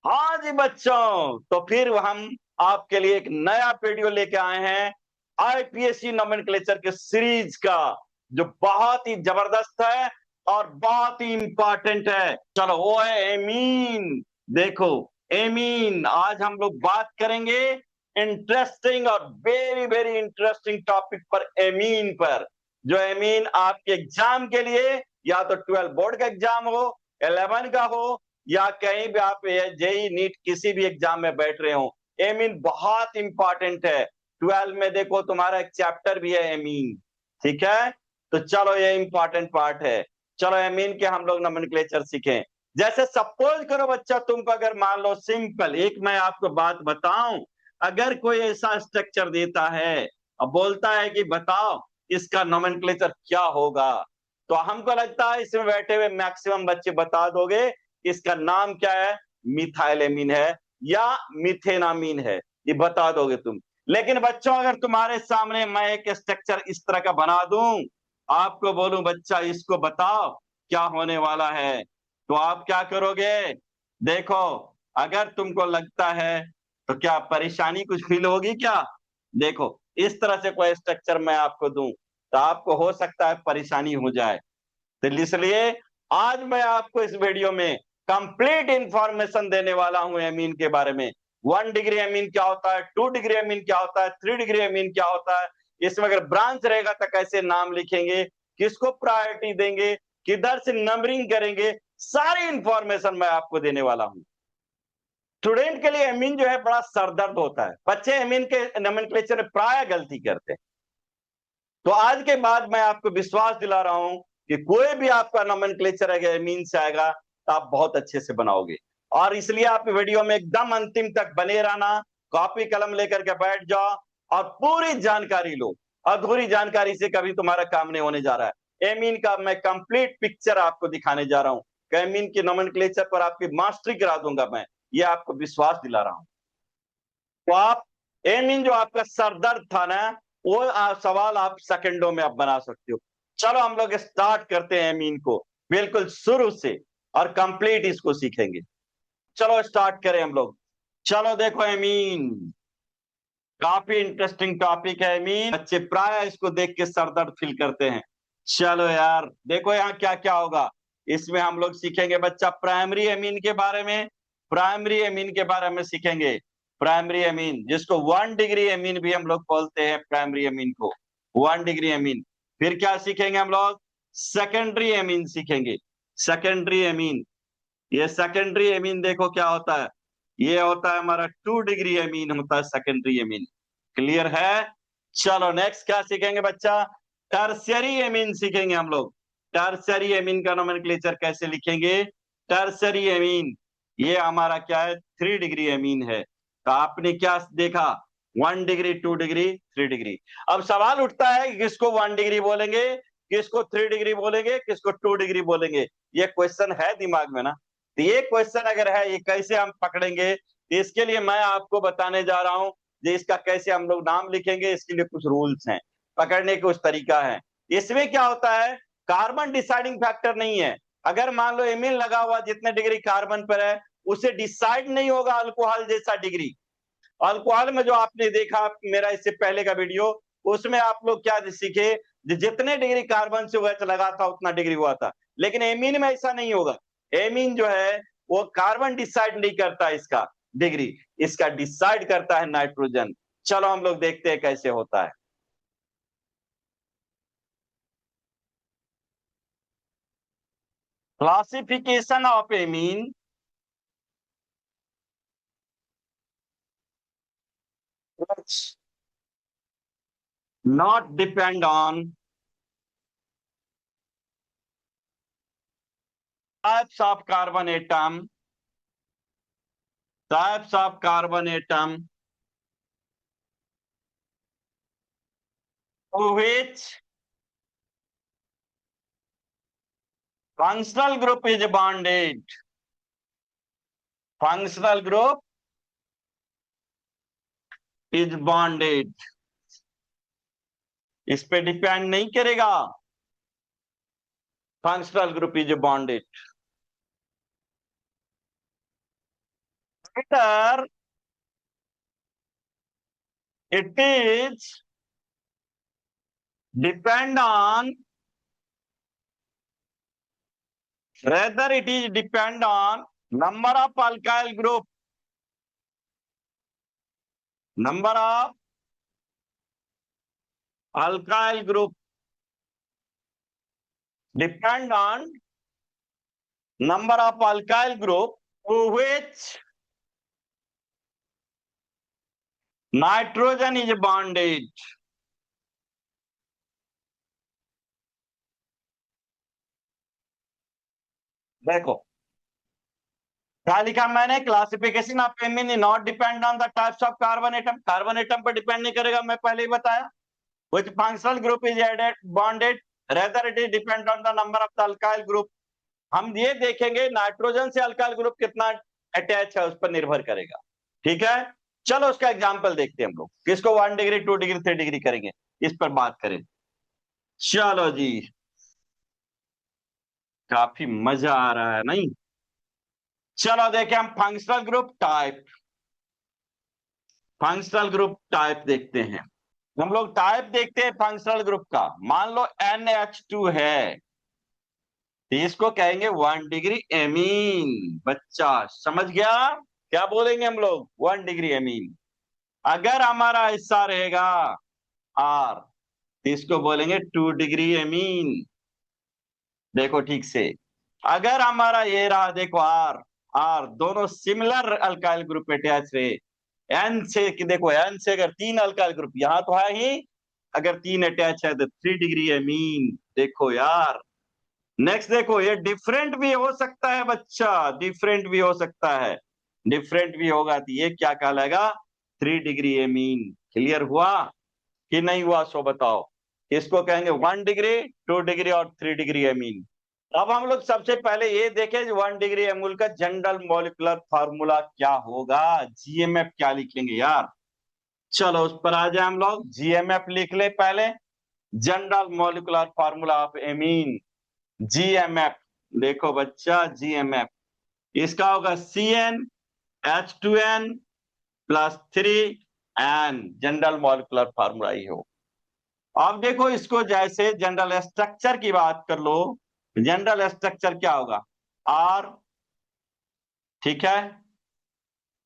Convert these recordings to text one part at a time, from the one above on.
हाँ जी बच्चों, तो फिर हम आपके लिए एक नया वीडियो लेके आए हैं आईपीएससी नोमेनक्लेचर के सीरीज का, जो बहुत ही जबरदस्त है और बहुत ही इंपॉर्टेंट है। चलो, वो है एमीन। देखो, एमीन आज हम लोग बात करेंगे इंटरेस्टिंग और वेरी वेरी इंटरेस्टिंग टॉपिक पर, एमीन पर। जो एमीन आपके एग्जाम के लिए, या तो 12 बोर्ड का एग्जाम हो, 11 का हो, या कहीं भी आप जेई नीट किसी भी एग्जाम में बैठ रहे हो, एमीन बहुत इंपॉर्टेंट है। 12 में देखो तुम्हारा एक चैप्टर भी है एमीन। ठीक है, तो चलो ये इंपॉर्टेंट पार्ट है। चलो एमीन के हम लोग नोमेनक्लेचर सीखें। जैसे सपोज करो बच्चा, तुमको अगर मान लो सिंपल एक मैं आपको बात बताऊं, अगर कोई ऐसा स्ट्रक्चर देता है और बोलता है कि बताओ इसका नोमेनक्लेचर क्या होगा, तो हमको लगता है इसमें बैठे हुए मैक्सिमम बच्चे बता दोगे इसका नाम क्या है, मिथाइलेमीन है या मिथेनामीन है, ये बता दोगे तुम। लेकिन बच्चों, अगर तुम्हारे सामने मैं एक स्ट्रक्चर इस तरह का बना दूं, आपको बोलूं बच्चा इसको बताओ क्या होने वाला है, तो आप क्या करोगे? देखो, अगर तुमको लगता है तो क्या परेशानी कुछ फील होगी क्या? देखो, इस तरह से कोई स्ट्रक्चर मैं आपको दूं तो आपको हो सकता है परेशानी हो जाए। तो इसलिए आज मैं आपको इस वीडियो में कंप्लीट इंफॉर्मेशन देने वाला हूं एमीन के बारे में। 1 डिग्री एमीन क्या होता है, 2 डिग्री एमीन क्या होता है, 3 डिग्री एमीन क्या होता है, इसमें अगर ब्रांच रहेगा तो कैसे नाम लिखेंगे, किसको प्रायोरिटी देंगे, किधर से नंबरिंग करेंगे, सारी इंफॉर्मेशन मैं आपको देने वाला हूं। स्टूडेंट के लिए एमीन जो है बड़ा सरदर्द होता है। बच्चे एमीन के नोमेनक्लेचर में प्राय गलती करते हैं। तो आज के बाद मैं आपको विश्वास दिला रहा हूं कि कोई भी आपका नोमेनक्लेचर अगर मीन से आएगा तो आप बहुत अच्छे से बनाओगे। और इसलिए आप वीडियो में एकदम अंतिम तक बने रहना, कॉपी कलम लेकर के बैठ जाओ और पूरी जानकारी लो। अधूरी जानकारी से कभी तुम्हारा काम नहीं होने जा रहा है। एमीन का मैं कंप्लीट पिक्चर आपको दिखाने जा रहा हूं। एमीन की नोमेनक्लेचर पर आपकी मास्टरी करा दूंगा मैं, ये आपको विश्वास दिला रहा हूं। तो आप एमीन जो आपका सरदर्द था ना, वो सवाल आप सेकंडों में आप बना सकते हो। चलो हम लोग स्टार्ट करते हैं एमीन को बिल्कुल शुरू से और कंप्लीट इसको सीखेंगे। चलो स्टार्ट करें हम लोग। चलो देखो एमीन, काफी इंटरेस्टिंग टॉपिक है एमीन। बच्चे प्राय इसको देख के सरदर्द फील करते हैं। चलो यार, देखो यहाँ क्या क्या होगा। इसमें हम लोग सीखेंगे बच्चा प्राइमरी एमीन के बारे में, प्राइमरी एमीन के बारे में सीखेंगे। प्राइमरी एमीन जिसको 1 डिग्री एमीन भी हम लोग बोलते हैं, प्राइमरी एमीन को 1 डिग्री एमीन। फिर क्या सीखेंगे हम लोग? सेकेंडरी एमीन सीखेंगे। सेकेंडरी एमीन, ये सेकेंडरी एमीन देखो क्या होता है, ये होता है हमारा 2 डिग्री एमीन होता है सेकेंडरी एमीन। क्लियर है? चलो नेक्स्ट क्या सीखेंगे बच्चा? टर्सरी एमीन सीखेंगे हम लोग। टर्सरी एमीन का नोमेनक्लेचर कैसे लिखेंगे? टर्सरी एमीन ये हमारा क्या है, 3 डिग्री एमीन है। तो आपने क्या देखा? 1 डिग्री, 2 डिग्री, 3 डिग्री। अब सवाल उठता है कि किसको 1 डिग्री बोलेंगे, किसको 3 डिग्री बोलेंगे, किसको 2 डिग्री बोलेंगे। ये क्वेश्चन है दिमाग में ना? तो ये क्वेश्चन अगर है, ये कैसे हम पकड़ेंगे, इसके लिए मैं आपको बताने जा रहा हूं। ये इसका कैसे हम लोग नाम लिखेंगे, इसके लिए कुछ रूल्स हैं, पकड़ने के कुछ तरीका है। इसमें क्या होता है, कार्बन डिसाइडिंग फैक्टर नहीं है। अगर मान लो एमीन लगा हुआ जितने डिग्री कार्बन पर है, उसे डिसाइड नहीं होगा अल्कोहल जैसा डिग्री। अल्कोहल में जो आपने देखा मेरा इससे पहले का वीडियो, उसमें आप लोग क्या सीखे, जितने डिग्री कार्बन से वह लगा था उतना डिग्री हुआ था। लेकिन एमीन में ऐसा नहीं होगा। एमीन जो है वो कार्बन डिसाइड नहीं करता इसका डिग्री, इसका डिसाइड करता है नाइट्रोजन। चलो हम लोग देखते हैं कैसे होता है। Classification of amine not depend on types of carbon atom, types of carbon atom to which functional group is bonded. Functional group is bonded. इस पे डिपेंड नहीं करेगा। Functional group is bonded. Either it is depend on, rather it is depend on number of alkyl group, number of alkyl group depend on number of alkyl group to which nitrogen is bonded. देखो क्या लिखा मैंने, classification of amine not depend on the types of carbon atom, carbon atom पर depend नहीं करेगा, मैं पहले ही बताया। Which functional group is added bonded, rather it is depend on the number of the alkyl group. हम ये देखेंगे नाइट्रोजन से अल्काइल ग्रुप कितना अटैच है उस पर निर्भर करेगा। ठीक है, चलो उसका एग्जाम्पल देखते हैं हम लोग, किसको 1 डिग्री 2 डिग्री 3 डिग्री करेंगे, इस पर बात करें। चलो जी, काफी मजा आ रहा है नहीं? चलो देखें हम functional group type, functional group type देखते हैं। हम लोग टाइप देखते हैं फंक्शनल ग्रुप का। मान लो NH2 है, तो इसको कहेंगे 1 डिग्री एमीन। बच्चा समझ गया क्या बोलेंगे हम लोग? 1 डिग्री एमीन। अगर हमारा हिस्सा रहेगा R, तो इसको बोलेंगे 2 डिग्री एमीन। देखो ठीक से, अगर हमारा ये रहा, देखो R दोनों सिमिलर अल्काइल ग्रुप अटैच रहे, N से कि देखो N से अगर 3 अल्काइल ग्रुप, यहां तो है ही, अगर 3 अटैच है तो 3 डिग्री एमीन। देखो यार, नेक्स्ट देखो, ये डिफरेंट भी हो सकता है बच्चा, डिफरेंट भी हो सकता है, डिफरेंट भी होगा तो ये क्या कहलाएगा? 3 डिग्री एमीन। क्लियर हुआ कि नहीं हुआ? सो बताओ। इसको कहेंगे 1 डिग्री 2 डिग्री और 3 डिग्री एमीन। अब हम लोग सबसे पहले ये देखें 1 डिग्री एमोल का जनरल मॉलिक्यूलर फार्मूला क्या होगा, जीएमएफ क्या लिखेंगे यार। चलो उस पर आ जाए हम लोग, जीएमएफ लिख ले पहले, general molecular formula of amine, GMF. देखो बच्चा, जीएमएफ इसका होगा CnH2n plus 3n, general molecular formula ही हो। अब देखो इसको जैसे जनरल स्ट्रक्चर की बात कर लो, जनरल स्ट्रक्चर क्या होगा? R, ठीक है,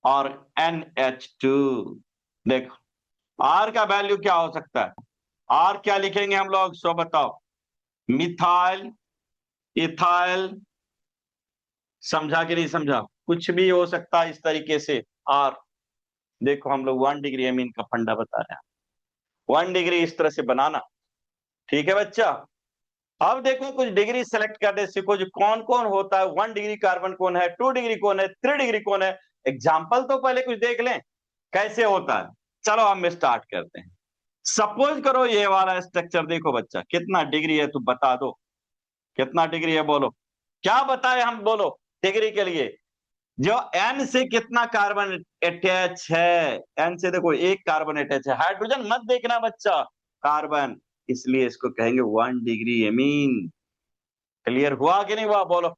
और NH2। देखो R का वैल्यू क्या हो सकता है? R क्या लिखेंगे हम लोग, सो बताओ। मिथाइल, इथाइल, समझा कि नहीं समझा? कुछ भी हो सकता है इस तरीके से R। देखो हम लोग 1 डिग्री एमीन का फंडा बता रहे हैं, 1 डिग्री इस तरह से बनाना। ठीक है बच्चा, अब देखो कुछ डिग्री सेलेक्ट करने सीखो, जो कौन कौन होता है। 1 डिग्री कार्बन कौन है, 2 डिग्री कौन है, 3 डिग्री कौन है। एग्जाम्पल तो पहले कुछ देख लें कैसे होता है। चलो हम स्टार्ट करते हैं। सपोज करो ये वाला स्ट्रक्चर, देखो बच्चा कितना डिग्री है, तू बता दो कितना डिग्री है, बोलो क्या बताए हम, बोलो डिग्री के लिए। जो N से कितना कार्बन अटैच है, N से देखो एक कार्बन अटैच है, हाइड्रोजन मत देखना बच्चा, कार्बन, इसलिए इसको कहेंगे 1 डिग्री एमीन। क्लियर हुआ कि नहीं हुआ, बोलो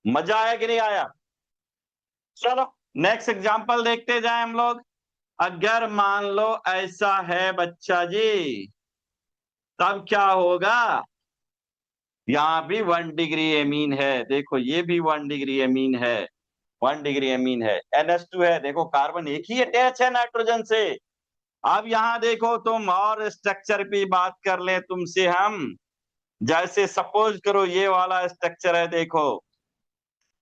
मजा आया कि नहीं आया? चलो नेक्स्ट एग्जांपल देखते जाएं हम लोग। अगर मान लो ऐसा है बच्चा जी, तब क्या होगा? यहां भी 1 डिग्री एमीन है, देखो ये भी 1 डिग्री एमीन है, 1 डिग्री एमीन है। NH2 है, देखो कार्बन एक ही अटैच है नाइट्रोजन से। अब यहां देखो तुम और स्ट्रक्चर की बात कर ले तुमसे हम, जैसे सपोज करो ये वाला स्ट्रक्चर है, देखो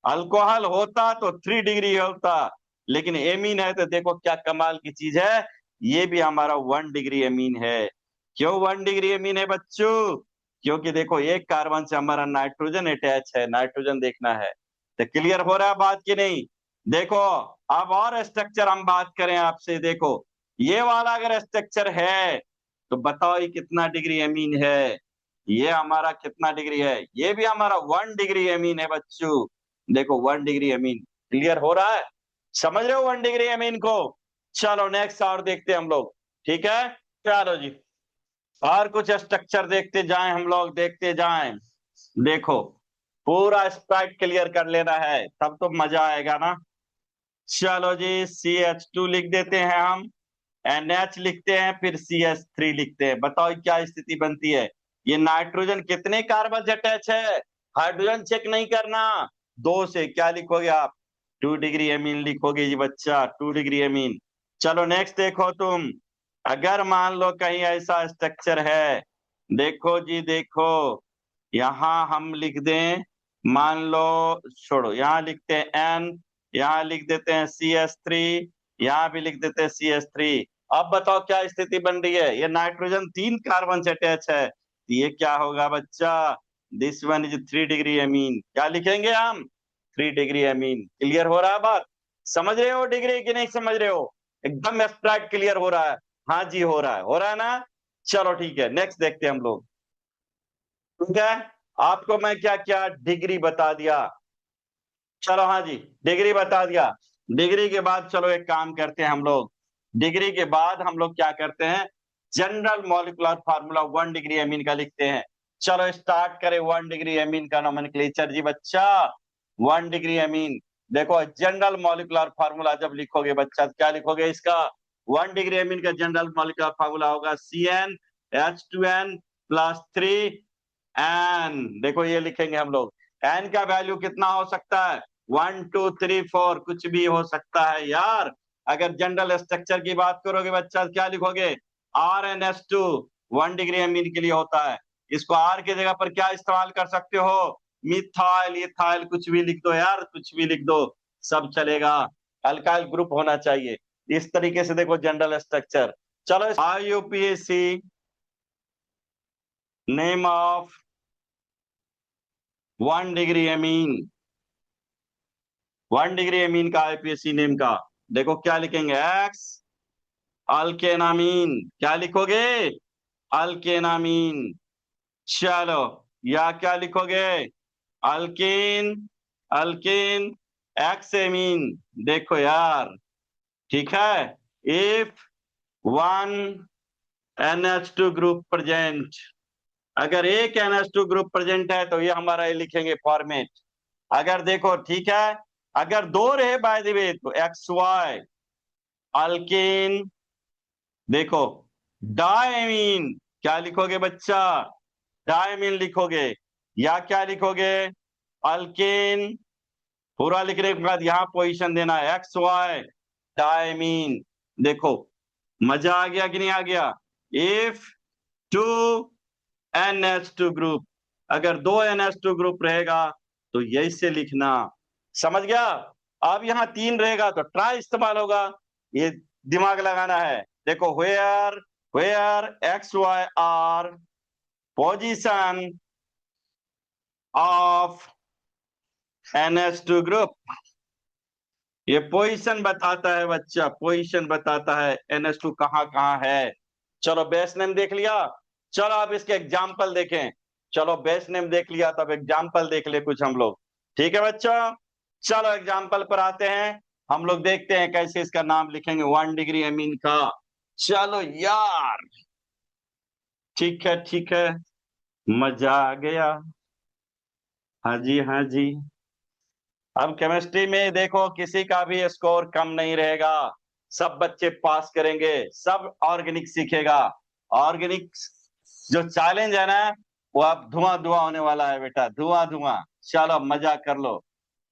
अल्कोहल होता तो 3 डिग्री होता, लेकिन एमीन है तो देखो क्या कमाल की चीज है, ये भी हमारा 1 डिग्री एमीन है। क्यों 1 डिग्री एमीन है बच्चों? क्योंकि देखो एक कार्बन से हमारा नाइट्रोजन अटैच है, नाइट्रोजन देखना है। तो क्लियर हो रहा है बात की नहीं? देखो अब और स्ट्रक्चर हम बात करें आपसे, देखो ये वाला अगर स्ट्रक्चर है तो बताओ ये कितना डिग्री एमीन है। ये हमारा कितना डिग्री है? ये भी हमारा 1 डिग्री एमीन है बच्चों। देखो 1 डिग्री एमीन। क्लियर हो रहा है? समझ रहे हो 1 डिग्री एमीन को? चलो नेक्स्ट और देखते हैं हम लोग। ठीक है, चलो जी और कुछ स्ट्रक्चर देखते जाएं हम लोग, देखते जाएं। देखो पूरा स्प्राइट क्लियर कर लेना है, तब तो मजा आएगा ना। चलो जी, CH2 लिख देते हैं हम, NH लिखते हैं, फिर CH3 लिखते हैं। बताओ क्या स्थिति बनती है। ये नाइट्रोजन कितने कार्बन से अटैच है, हाइड्रोजन चेक नहीं करना, 2 से। क्या लिखोगे आप, 2 डिग्री एमीन लिखोगे जी बच्चा, 2 डिग्री एमीन। चलो नेक्स्ट देखो तुम, अगर मान लो कहीं ऐसा स्ट्रक्चर है, देखो जी देखो, यहां हम लिख दें, मान लो, छोड़ो, यहां लिखते हैं N, यहां लिख देते हैं CH3, यहां भी लिख देते हैं CH3। अब बताओ क्या स्थिति बन रही है, ये नाइट्रोजन 3 कार्बन से अटैच है, तो ये क्या होगा बच्चा, this one is 3 degree amine. क्या लिखेंगे हम, 3 डिग्री एमीन। क्लियर हो रहा है बात, समझ रहे हो डिग्री की नहीं समझ रहे हो, एकदम एब्स्ट्रैक्ट क्लियर हो रहा है। हाँ जी हो रहा है, हो रहा है ना। चलो ठीक है, नेक्स्ट देखते हैं हम लोग। ठीक है, आपको मैं क्या क्या डिग्री बता दिया। चलो हाँ जी, डिग्री बता दिया। डिग्री के बाद चलो एक काम करते हैं हम लोग, डिग्री के बाद हम लोग क्या करते हैं, general molecular formula 1 degree amine का लिखते हैं। चलो स्टार्ट करें 1 डिग्री एमीन का नोमेनक्लेचर जी बच्चा। 1 डिग्री एमीन, देखो जनरल मॉलिक्यूलर फार्मूला जब लिखोगे बच्चा, क्या लिखोगे इसका, 1 डिग्री एमीन का जनरल मॉलिक्यूलर फार्मूला होगा CnH2n+3n। देखो ये लिखेंगे हम लोग, एन का वैल्यू कितना हो सकता है, 1 2 3 4, कुछ भी हो सकता है यार। अगर जनरल स्ट्रक्चर की बात करोगे बच्चा, क्या लिखोगे, RnH2, 1 डिग्री एमीन के लिए होता है। इसको R की जगह पर क्या इस्तेमाल कर सकते हो, मिथाइल, इथाइल, कुछ भी लिख दो यार, कुछ भी लिख दो, सब चलेगा। अल्काइल ग्रुप होना चाहिए। इस तरीके से देखो जनरल स्ट्रक्चर। चलो IUPAC name of 1 degree amine, 1 degree amine का IUPAC नेम का, देखो क्या लिखेंगे, एक्स अल्केनामीन। क्या लिखोगे, अल्केनामीन। चलो, या क्या लिखोगे, अल्किन, अल्किन एक्स एमीन। देखो यार, ठीक है, इफ 1 NH2 ग्रुप प्रेजेंट, अगर एक NH2 ग्रुप प्रेजेंट है तो ये हमारा ये लिखेंगे फॉर्मेट। अगर देखो ठीक है, अगर 2 रहे बाय द वे तो XY अल्किन, देखो डायमीन, क्या लिखोगे बच्चा, डायमीन लिखोगे, या क्या लिखोगे, अल्किन। पूरा लिखने के बाद यहां पोजीशन देना है XY डायमीन। देखो मजा आ गया कि नहीं आ गया, इफ 2 NH2 ग्रुप, अगर 2 NH2 ग्रुप रहेगा तो यही से लिखना, समझ गया। अब यहाँ 3 रहेगा तो ट्राई इस्तेमाल होगा, ये दिमाग लगाना है। देखो where, where XY are position of NH2 group, ये पोजीशन बताता है बच्चा, पोजीशन बताता है NH2 कहाँ कहाँ है। चलो बेस नेम देख लिया, चलो अब इसके एग्जाम्पल देखें। चलो बेस नेम देख लिया, तब एग्जाम्पल देख ले कुछ हम लोग। ठीक है बच्चों, चलो एग्जाम्पल पर आते हैं, हम लोग देखते हैं कैसे इसका नाम लिखेंगे 1 डिग्री एमीन का। चलो यार, ठीक है ठीक है, मजा आ गया। हाँ जी हाँ जी। अब केमिस्ट्री में देखो किसी का भी स्कोर कम नहीं रहेगा, सब बच्चे पास करेंगे, सब ऑर्गेनिक सीखेगा। ऑर्गेनिक जो चैलेंज है ना, वो अब धुआं धुआं होने वाला है बेटा, धुआं धुआं। चलो मजा कर लो।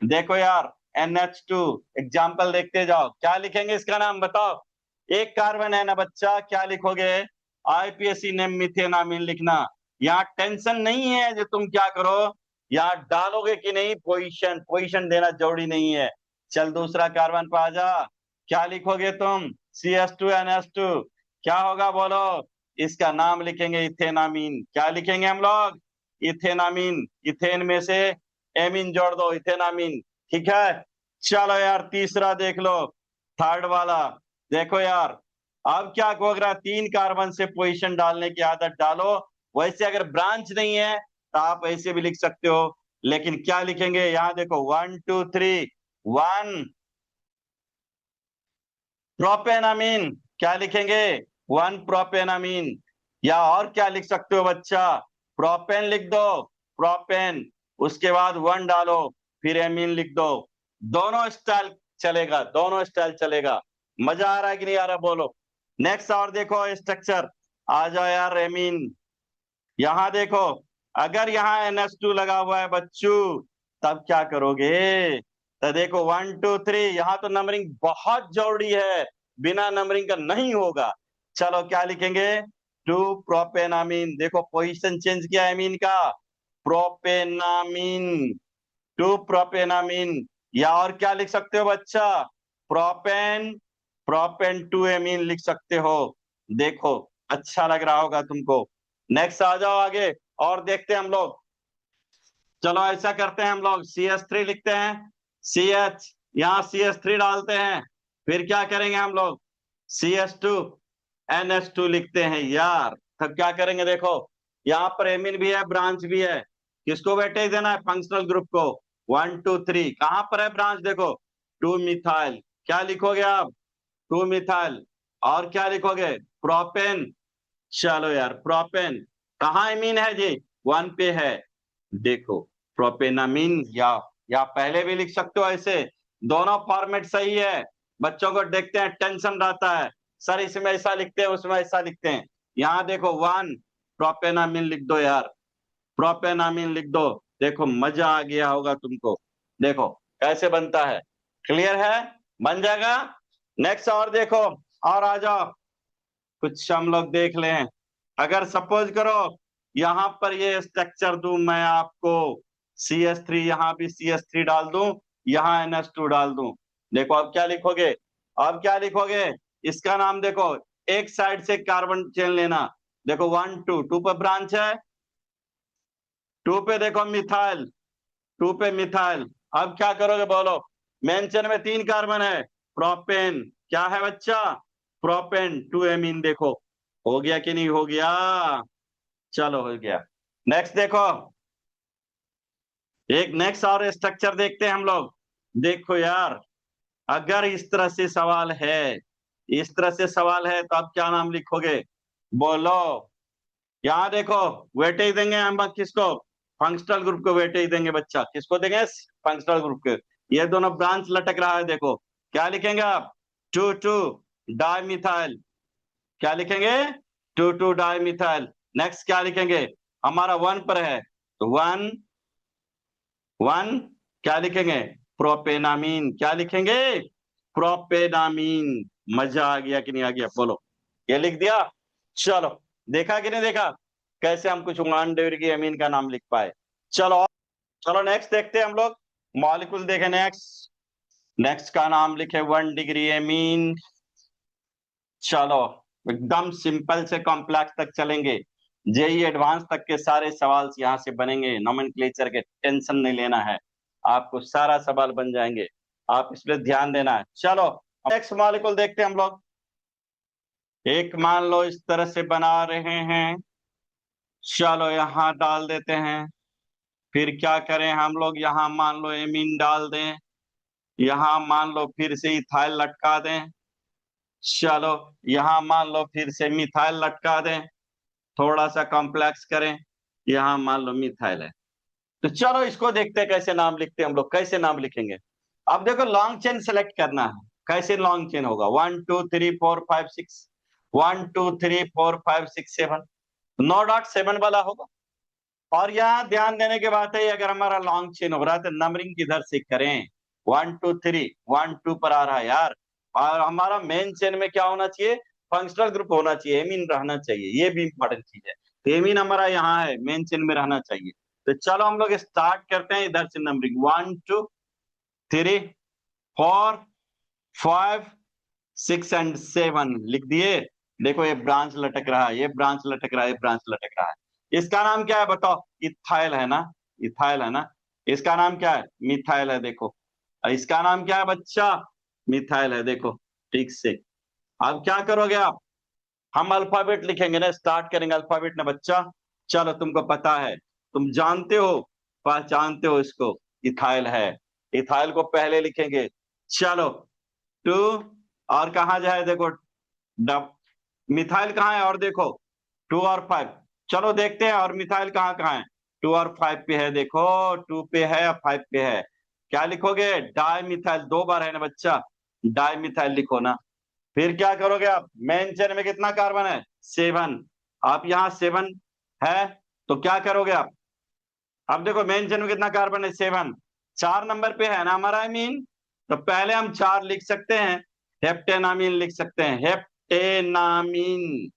देखो यार, NH2 एग्जाम्पल देखते जाओ, क्या लिखेंगे इसका नाम बताओ। एक कार्बन है ना बच्चा, क्या लिखोगे, IUPAC नेम मिथेनामीन लिखना। यहाँ टेंशन नहीं है जो तुम क्या करो, यहाँ डालोगे कि नहीं, पोजीशन, पोजीशन देना जरूरी नहीं है। चल दूसरा कार्बन पे आ जा, क्या लिखोगे तुम, CH2NH2, क्या होगा बोलो, इसका नाम लिखेंगे इथेनामीन। क्या लिखेंगे हम लोग, इथेनामीन, इथेन में से एमीन जोड़ दो, इथेनामीन। ठीक है, चलो यार तीसरा देख लो, थर्ड वाला। देखो यार, अब क्या होगा, 3 कार्बन से पोजीशन डालने की आदत डालो। वैसे अगर ब्रांच नहीं है तो आप ऐसे भी लिख सकते हो, लेकिन क्या लिखेंगे, यहां देखो 1 2 3, 1 प्रोपेनामीन। क्या लिखेंगे, 1 प्रोपेनामीन। या और क्या लिख सकते हो बच्चा, प्रोपेन लिख दो, प्रोपेन, उसके बाद 1 डालो, फिर एमीन लिख दो। दोनों स्टाइल चलेगा, दोनों स्टाइल चलेगा। मजा आ रहा है कि नहीं आ रहा, बोलो। नेक्स्ट और देखो स्ट्रक्चर, आ जाओ यार एमीन। यहां देखो, अगर यहाँ NH2 लगा हुआ है बच्चों, तब क्या करोगे? तो देखो 1 2 3, यहाँ तो नंबरिंग बहुत जरूरी है, बिना नंबरिंग का नहीं होगा। चलो क्या लिखेंगे? 2 प्रोपेनामीन। देखो पोजीशन चेंज किया एमीन का, प्रोपेनामीन, 2 प्रोपेनामीन। या और क्या लिख सकते हो बच्चा? प्रोपेन, प्रोपेन 2 एमीन लिख सकते हो। देखो अच्छा लग रहा होगा तुमको। नेक्स्ट आ जाओ आगे और देखते हैं हम लोग। चलो ऐसा करते हैं, हम लोग CH3 लिखते हैं, CH, यहाँ CH3 डालते हैं। फिर क्या करेंगे हम लोग? CH2 NH2 लिखते हैं यार। तब क्या करेंगे? देखो यहाँ पर एमिन भी है, ब्रांच भी है। किसको वेटेज देना है? फंक्शनल ग्रुप को। 1 2 3, कहां पर है ब्रांच? देखो 2 मिथाइल। क्या लिखोगे आप? 2 मिथाइल। और क्या लिखोगे? प्रोपेन। चलो यार प्रोपेन, कहाँ एमीन है जी? 1 पे है। देखो प्रोपेनामीन, या पहले भी लिख सकते हो ऐसे, दोनों फॉर्मेट सही है। बच्चों को देखते हैं टेंशन रहता है, सर इसमें ऐसा लिखते हैं उसमें ऐसा लिखते हैं। यहाँ देखो 1 प्रोपेनामीन लिख दो यार, प्रोपेनामीन लिख दो। देखो मजा आ गया होगा तुमको। देखो कैसे बनता है, क्लियर है? बन जाएगा। नेक्स्ट और देखो, और आ जाओ, कुछ हम लोग देख लें। अगर सपोज करो यहां पर ये स्ट्रक्चर दूं मैं आपको, CH3, यहाँ भी CH3 डाल दूं, यहाँ NH2 डाल दूं। देखो अब क्या लिखोगे? अब क्या लिखोगे? इसका नाम देखो, एक साइड से कार्बन चेन लेना। देखो 1 2, 2 पर ब्रांच है, 2 पे देखो मिथाइल, 2 पे मिथाइल। अब क्या करोगे बोलो? मेन चेन में 3 कार्बन है, प्रोपेन। क्या है बच्चा? Propane 2 amine. देखो हो गया कि नहीं हो गया? चलो हो गया। नेक्स्ट देखो, एक नेक्स्ट और स्ट्रक्चर देखते हैं हम लोग। देखो यार, अगर इस तरह से सवाल है, इस तरह से सवाल है, तो आप क्या नाम लिखोगे बोलो? यहाँ देखो वेटेज देंगे हम किसको? फंक्शनल ग्रुप को वेटेज देंगे बच्चा। किसको देंगे? फंक्शनल ग्रुप के। ये दोनों ब्रांच लटक रहा है, देखो क्या लिखेंगे आप? 2 2 डाइमिथाइल। क्या लिखेंगे? 2 2 डाइमिथाइल। नेक्स्ट क्या लिखेंगे? हमारा 1 पर है, तो 1 1 क्या लिखेंगे? प्रोपेनामीन। क्या लिखेंगे? प्रोपेनामीन। मजा आ गया कि नहीं आ गया, बोलो? ये लिख दिया। चलो देखा कि नहीं देखा कैसे हम कुछ 1 डिग्री अमीन का नाम लिख पाए। चलो, चलो नेक्स्ट देखते हैं हम लोग, मॉलिक्यूल देखें नेक्स्ट। नेक्स्ट का नाम लिखे 1 डिग्री अमीन। चलो एकदम सिंपल से कॉम्प्लेक्स तक चलेंगे, जेई एडवांस तक के सारे सवाल यहाँ से बनेंगे। नोमेनक्लेचर के टेंशन नहीं लेना है, आपको सारा सवाल बन जाएंगे, आप इस पर ध्यान देना है। चलो नेक्स्ट मॉलिक्यूल देखते हैं हम लोग। एक मान लो इस तरह से बना रहे हैं, चलो यहाँ डाल देते हैं। फिर क्या करें हम लोग? यहाँ मान लो एमीन डाल दें, यहाँ मान लो फिर से इथाइल लटका दें। चलो यहाँ मान लो फिर से मिथाइल लटका दें, थोड़ा सा कॉम्प्लेक्स करें, यहाँ मान लो मिथाइल है। तो चलो इसको देखते हैं कैसे नाम लिखते हैं हम लोग। कैसे नाम लिखेंगे? अब देखो लॉन्ग चेन सेलेक्ट करना है। कैसे लॉन्ग चेन होगा? 1 2 3 4 5 6, 1 2 3 4 5 6 7, 9.7 वाला होगा। और यहाँ ध्यान देने की बात है, अगर हमारा लॉन्ग चेन हो रहा है तो नंबरिंग किधर से करें? 1 2 3, 1 2 पर आ रहा है यार। और हमारा मेन चेन में क्या होना चाहिए? फंक्शनल ग्रुप होना चाहिए, एमीन रहना चाहिए, ये भी इंपॉर्टेंट चीज है। तो एमीन हमारा यहाँ है, मेन चेन में रहना चाहिए। तो चलो हम लोग स्टार्ट करते हैं इधर से नंबरिंग। 1 2 3 4 5 6 एंड 7 लिख दिए। देखो ये ब्रांच लटक रहा है, ये ब्रांच लटक रहा है, ये ब्रांच लटक रहा है। इसका नाम क्या है बताओ? इथाइल है ना, इथाइल है ना। इसका नाम क्या है? मिथाइल है। देखो और इसका नाम क्या है बच्चा? मिथाइल है। देखो ठीक से। अब क्या करोगे आप? हम अल्फाबेट लिखेंगे ना, स्टार्ट करेंगे अल्फाबेट ना बच्चा। चलो तुमको पता है, तुम जानते हो, पहचानते हो इसको, इथाइल है। इथाइल को पहले लिखेंगे। चलो 2, और कहा जाए देखो डब, मिथाइल कहाँ है? और देखो 2 और 5, चलो देखते हैं और मिथाइल कहाँ कहाँ है। 2 और 5 पे है, देखो 2 पे है और 5 पे है। क्या लिखोगे? डाइमिथाइल, 2 बार है ना बच्चा, डाइमिथाइल लिखो ना। फिर क्या करोगे आप? मेन चेन में कितना कार्बन है? 7। आप यहाँ 7 है तो क्या करोगे आप? अब देखो मेन चेन में कितना कार्बन है? 7। 4 नंबर पे है ना हमारा अमीन, तो पहले हम 4 लिख सकते हैं, हेप्टेनामीन लिख सकते हैं, हेप्टेनामीन।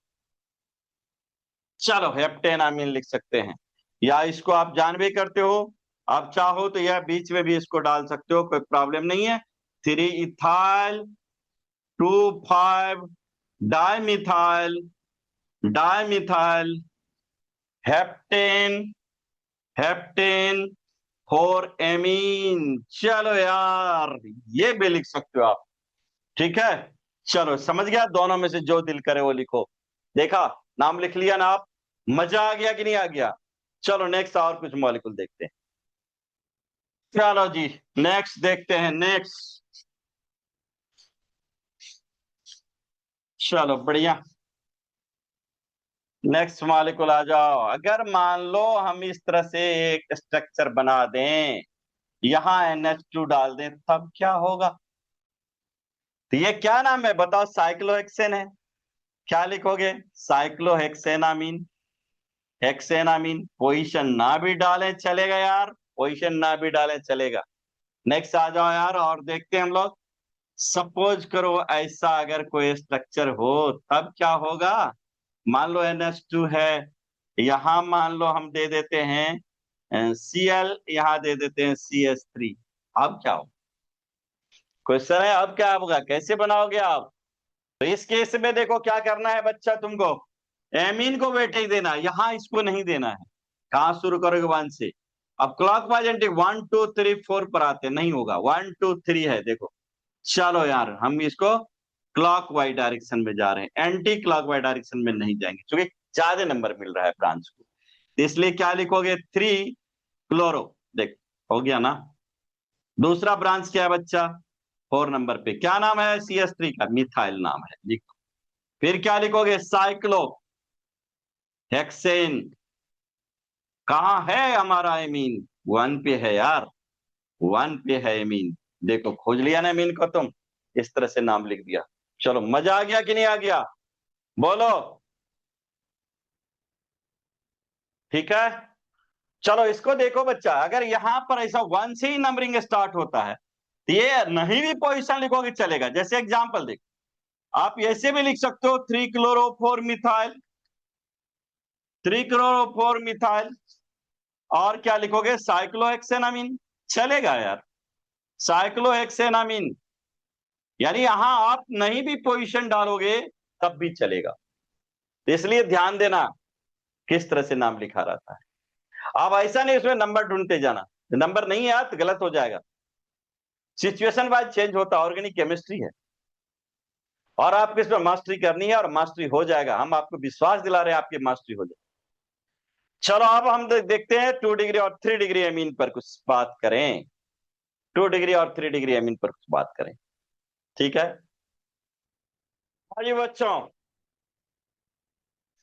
चलो हेप्टेनामीन लिख सकते हैं, या इसको आप जान भी करते हो, आप चाहो तो यह बीच में भी इसको डाल सकते हो, कोई प्रॉब्लम नहीं है। 3 ethyl 2 5 dimethyl, dimethyl heptane, heptane 4 amine. चलो यार ये भी लिख सकते हो आप, ठीक है। चलो समझ गया, दोनों में से जो दिल करे वो लिखो। देखा, नाम लिख लिया ना आप, मजा आ गया कि नहीं आ गया? चलो नेक्स्ट और कुछ मॉलिक्यूल देखते हैं। चलो जी नेक्स्ट देखते हैं, नेक्स्ट। चलो बढ़िया, नेक्स्ट मॉलिक्यूल आ जाओ। अगर मान लो हम इस तरह से एक स्ट्रक्चर बना दें, यहां NH2 डाल दें, तब क्या होगा? तो ये क्या नाम है बताओ? साइक्लोहेक्सेन है। क्या लिखोगे? साइक्लोहेक्सेनामीन, हेक्सेनामीन। पोजीशन ना भी डालें चलेगा यार, पोजीशन ना भी डालें चलेगा। नेक्स्ट आ जाओ यार, और देखते हैं हम लोग। सपोज करो ऐसा अगर कोई स्ट्रक्चर हो, तब क्या होगा? मान लो NH2 है, यहां मान लो हम दे देते हैं Cl, यहां दे देते हैं CH3। अब क्या हो? क्वेश्चन है अब क्या होगा, कैसे बनाओगे आप? तो इस केस में देखो क्या करना है बच्चा तुमको, एमीन को वेटेज देना, यहां इसको नहीं देना है। कहां शुरू करोगे? 1 से। अब क्लॉकवाइज एंटी 1 2 3 4 पर आते नहीं होगा, 1 2 3 है देखो। चलो यार हम इसको क्लॉकवाइज डायरेक्शन में जा रहे हैं, एंटी क्लॉकवाइज डायरेक्शन में नहीं जाएंगे, क्योंकि ज्यादा नंबर मिल रहा है ब्रांच को। इसलिए क्या लिखोगे? 3 क्लोरो। देख, हो गया ना। दूसरा ब्रांच क्या है बच्चा? 4 नंबर पे क्या नाम है? CH3 का मिथाइल नाम है, लिखो। फिर क्या लिखोगे? Cyclo hexane. कहाँ है हमारा एमीन? 1 पे है यार, 1 पे है एमीन। देखो खोज लिया ना एमीन को तुम, इस तरह से नाम लिख दिया। चलो मजा आ गया कि नहीं आ गया? बोलो। ठीक है, चलो इसको देखो बच्चा, अगर यहां पर ऐसा 1 से ही नंबरिंग स्टार्ट होता है, तो ये नहीं भी पोजीशन लिखोगे चलेगा। जैसे एग्जांपल देखो, आप ऐसे भी लिख सकते हो 3 क्लोरोफोर मिथाइल, 3 क्लोरोफोर मिथाइल। और क्या लिखोगे? साइक्लोहेक्सेनामीन। चलेगा यार, साइक्लोहेक्सेनामीन। यानी यहां आप नहीं भी पोजीशन डालोगे तब भी चलेगा। तो इसलिए ध्यान देना किस तरह से नाम लिखा रहता है। अब ऐसा नहीं उसमें नंबर ढूंढते जाना, नंबर नहीं है तो गलत हो जाएगा। सिचुएशन वाइज चेंज होता, ऑर्गेनिक केमिस्ट्री है, और आपको इसमें मास्टरी करनी है, और मास्टरी हो जाएगा। हम आपको विश्वास दिला रहे हैं आपकी मास्टरी हो जाएगी। चलो अब हम देखते हैं 2 डिग्री और 3 डिग्री एमीन पर कुछ बात करें। 2 डिग्री और 3 डिग्री एमीन पर कुछ बात करें, ठीक है। हाँ जी बच्चों,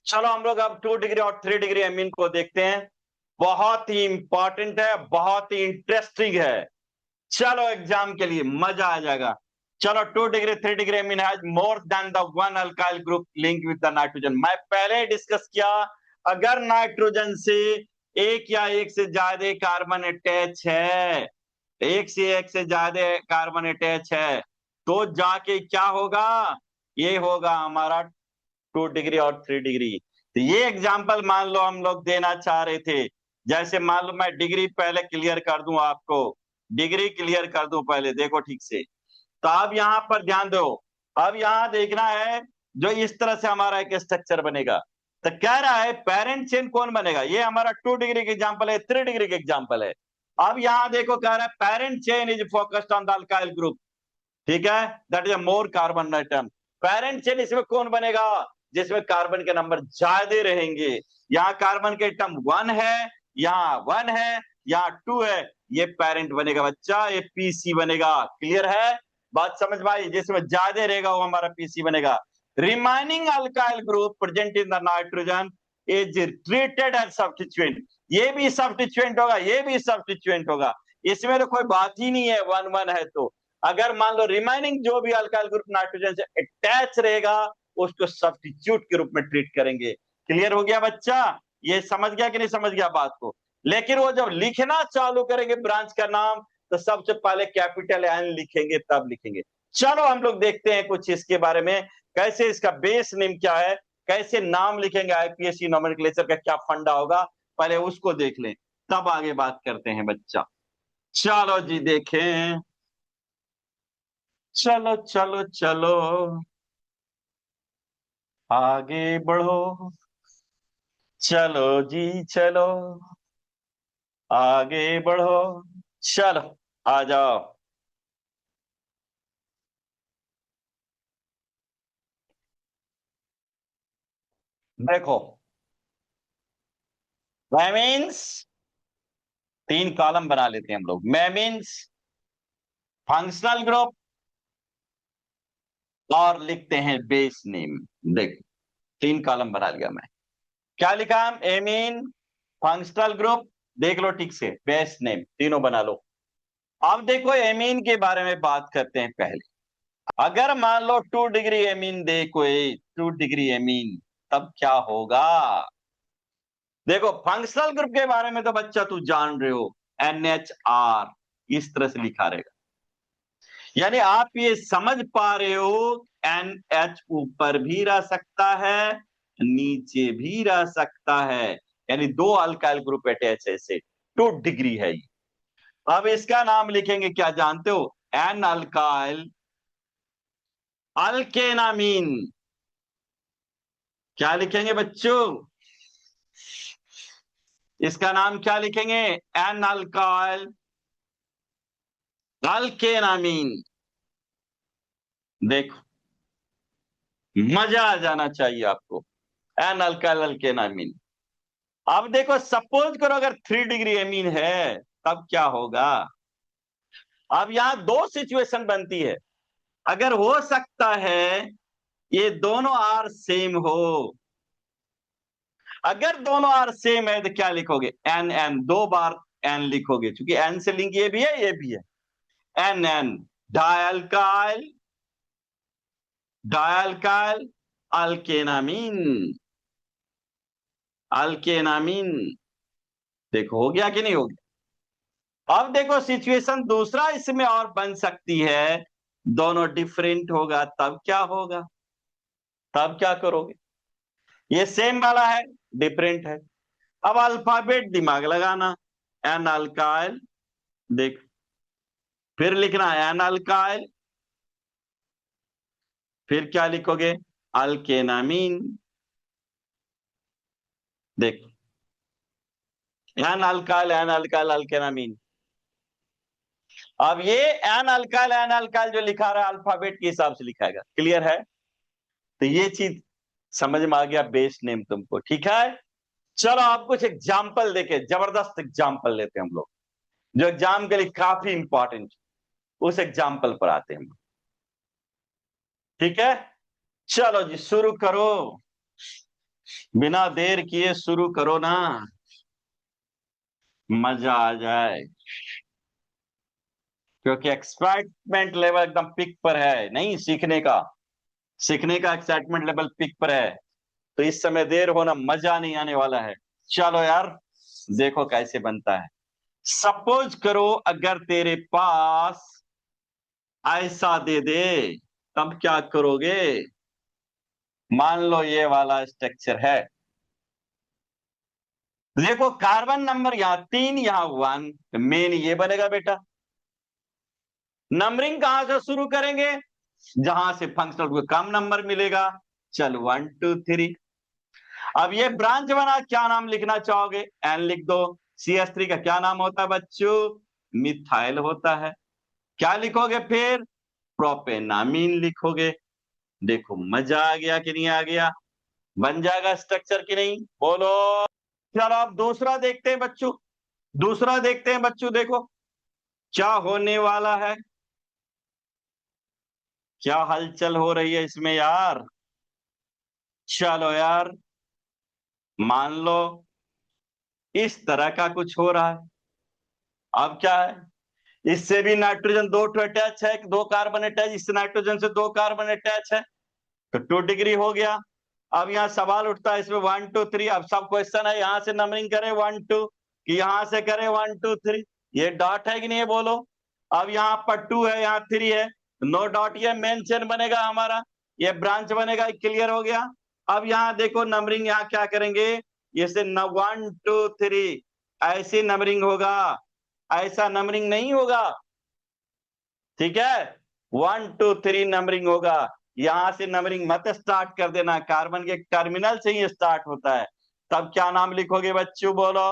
चलो हम लोग अब 2 डिग्री और 3 डिग्री एमीन को देखते हैं। बहुत ही इंपॉर्टेंट है, बहुत ही इंटरेस्टिंग है। चलो एग्जाम के लिए मजा आ जाएगा। चलो 2 degree 3 degree amine has more than the 1 alkyl group link with the nitrogen. मैं पहले ही डिस्कस किया, अगर नाइट्रोजन से एक या एक से ज्यादा कार्बन अटैच है, एक से ज्यादा कार्बन अटैच है, तो जाके क्या होगा? ये होगा हमारा 2 डिग्री और 3 डिग्री। तो ये एग्जाम्पल मान लो हम लोग देना चाह रहे थे। जैसे मान लो मैं डिग्री पहले क्लियर कर दूं आपको, डिग्री क्लियर कर दूं पहले, देखो ठीक से। तो अब यहां पर ध्यान दो, अब यहां देखना है जो इस तरह से हमारा एक स्ट्रक्चर बनेगा। तो कह रहा है पेरेंट चेन कौन बनेगा? ये हमारा 2 डिग्री का एग्जाम्पल है, 3 डिग्री का एग्जाम्पल है। अब यहां देखो कह रहा है parent chain is focused on the alkyl group, ठीक है, that is a more carbon atom. Parent chain इसमें कौन बनेगा? जिसमें कार्बन के नंबर ज्यादा रहेंगे। यहाँ कार्बन के एटम 1 है, यहाँ 1 है, यहाँ 2 है, ये पेरेंट बनेगा बच्चा, ये पीसी बनेगा। क्लियर है बात? समझ भाई, जिसमें ज्यादा रहेगा वो हमारा पीसी बनेगा। Remaining alkyl group present in the nitrogen is treated as substituent. ये भी सब्स्टिट्यूएंट होगा, ये भी सब्स्टिट्यूएंट होगा। इसमें तो कोई बात ही नहीं है, 1-1 है तो। अगर मान लो रिमेनिंग जो भी अल्काइल ग्रुप नाइट्रोजन से अटैच रहेगा, उसको सब्स्टिट्यूट के रूप में ट्रीट करेंगे। क्लियर हो गया बच्चा? ये समझ गया कि नहीं समझ गया बात को? लेकिन वो जब लिखना चालू करेंगे ब्रांच का नाम, तो सबसे पहले कैपिटल एन लिखेंगे, तब लिखेंगे। चलो हम लोग देखते हैं कुछ इसके बारे में, कैसे इसका बेस नेम क्या है, कैसे नाम लिखेंगे, आईपीएससी नोमेनक्लेचर का क्या फंडा होगा, पहले उसको देख लें, तब आगे बात करते हैं बच्चा। चलो जी देखें, चलो चलो चलो आगे बढ़ो, चलो जी चलो आगे बढ़ो, चलो आ जाओ। देखो, मीन्स 3 कॉलम बना लेते हैं हम लोग। मीन्स फंक्शनल ग्रुप और लिखते हैं बेस नेम। देखो 3 कॉलम बना लिया मैं। क्या लिखा हम? एमीन, फंक्शनल ग्रुप, देख लो ठीक से, बेस नेम, तीनों बना लो। अब देखो एमीन के बारे में बात करते हैं पहले। अगर मान लो 2 डिग्री एमीन दे कोई, 2 डिग्री एमीन, तब क्या होगा? देखो फंक्शनल ग्रुप के बारे में तो बच्चा तू जान रहे हो, NHR इस तरह से लिखा रहेगा। यानी आप ये समझ पा रहे हो, NH ऊपर भी रह सकता है, नीचे भी रह सकता है, यानी 2 अल्काइल ग्रुप अटैच है इसे, 2 डिग्री है ये। अब इसका नाम लिखेंगे क्या जानते हो? N alkyl alkanamine. क्या लिखेंगे बच्चों? इसका नाम क्या लिखेंगे? N alkyl alkanamine. देखो मजा आ जाना चाहिए आपको, एन अल्काइल अल्केनामीन। अब देखो सपोज करो अगर 3 डिग्री एमीन है, तब क्या होगा? अब यहां 2 सिचुएशन बनती है। अगर हो सकता है ये दोनों आर सेम हो, अगर दोनों आर सेम है तो क्या लिखोगे? एन एन, 2 बार एन लिखोगे, क्योंकि एन से लिंक ये भी है ये भी है। N N dialkyl, dialkyl alkanamine, alkanamine. देखो हो गया कि नहीं हो गया? अब देखो सिचुएशन दूसरा इसमें और बन सकती है, दोनों डिफरेंट होगा, तब क्या होगा? तब क्या करोगे? ये सेम वाला है, डिफरेंट है। अब अल्फाबेट दिमाग लगाना, एन अल्काइल, देख फिर लिखना है एन अल्काइल, फिर क्या लिखोगे? अल्केनामीन। देख एन अल्काइल अल्केनामीन। अब ये एन अल्काइल जो लिखा रहा है अल्फाबेट के हिसाब से लिखाएगा। क्लियर है? तो ये चीज समझ में आ गया, बेस नेम तुमको, ठीक है? चलो आप कुछ एग्जाम्पल देखे, जबरदस्त एग्जाम्पल लेते हैं हम लोग, जो एग्जाम के लिए काफी इंपॉर्टेंट, उस एग्जाम्पल पर आते हैं हम लोग। ठीक है, चलो जी शुरू करो, बिना देर किए शुरू करो ना, मजा आ जाए, क्योंकि एक्साइटमेंट लेवल एकदम पिक पर है, नहीं सीखने का, सीखने का एक्साइटमेंट लेवल पिक पर है। तो इस समय देर होना, मजा नहीं आने वाला है। चलो यार देखो कैसे बनता है। सपोज करो अगर तेरे पास ऐसा दे दे, तब क्या करोगे? मान लो ये वाला स्ट्रक्चर है, देखो कार्बन नंबर यहां 3, यहां 1, मेन ये बनेगा बेटा। नंबरिंग कहां से शुरू करेंगे? जहां से फंक्शनल को कम नंबर मिलेगा। चल 1 2 3। अब ये ब्रांच बना, क्या नाम लिखना चाहोगे? एन लिख दो। CH3 का क्या नाम होता है बच्चों? मिथाइल होता है। क्या लिखोगे फिर? प्रोपेनामीन लिखोगे। देखो मजा आ गया कि नहीं आ गया? बन जाएगा स्ट्रक्चर कि नहीं? बोलो। चलो अब दूसरा देखते हैं बच्चों, दूसरा देखते हैं बच्चों, देखो क्या होने वाला है, क्या हलचल हो रही है इसमें यार। चलो यार मान लो इस तरह का कुछ हो रहा है। अब क्या है, इससे भी नाइट्रोजन दो ठो अटैच है, दो कार्बन अटैच, इस नाइट्रोजन से दो कार्बन अटैच है, तो 2 डिग्री हो गया। अब यहाँ सवाल उठता है इसमें 1 2 3, अब सब क्वेश्चन है यहाँ से नंबरिंग करें 1 2 कि यहाँ से करें 1 2 3, ये डॉट है कि नहीं है बोलो। अब यहाँ पर 2 है, यहाँ 3 है, नो डॉट, ये मेन चेन बनेगा हमारा, ये ब्रांच बनेगा, क्लियर हो गया। अब यहाँ देखो नंबरिंग यहाँ क्या करेंगे, ये से 1 2 3 ऐसी नंबरिंग होगा, ऐसा नंबरिंग नहीं होगा, ठीक है। 1 2 3 नंबरिंग होगा, यहां से नंबरिंग मत स्टार्ट कर देना, कार्बन के टर्मिनल से ही स्टार्ट होता है। तब क्या नाम लिखोगे बच्चों बोलो,